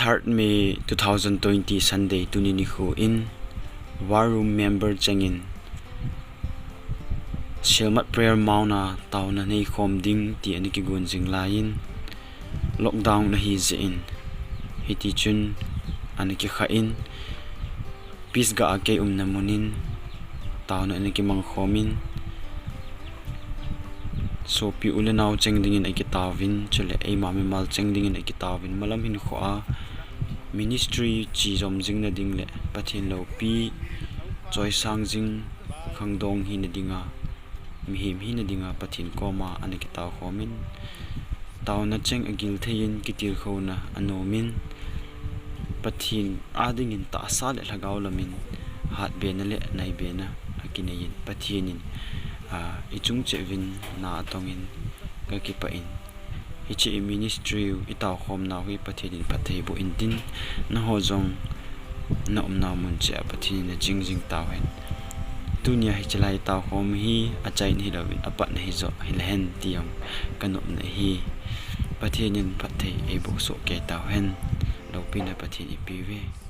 3rd May 2020 Sunday tunini khu in war room member chengin Shelmat prayer mauna tauna nei khom ding ti aniki gun jing lain lockdown na hi zein hiti chun aniki kha in peace ga ake namunin tauna aniki mang khomin so pi ulenaw chengdingin ai kitawin chule ai mami mal chengdingin ai kitawin malam hin kho ministry chi jom jing na ding le pathin lo pi choi sang jing khangdong hi na dinga mihim hi na dinga pathin koma ani kitaw khomin tauna cheng agil thein kitir khona anomin pathin adingin ta sa le lagaw lamin hat be na le nai be na akinayin pathinin ichung chevin na atongin ka kipain ichi ministry itaw khom na hui pathinin pathei bo indin na hojong na umna mun che pathin na jingjing tawen dunia hi chalai taw khom hi achain hi lawin apat na hi zo hilhen tiam kanom na hi pathinin pathei e bo so ke tawen lopina pathin ipiwe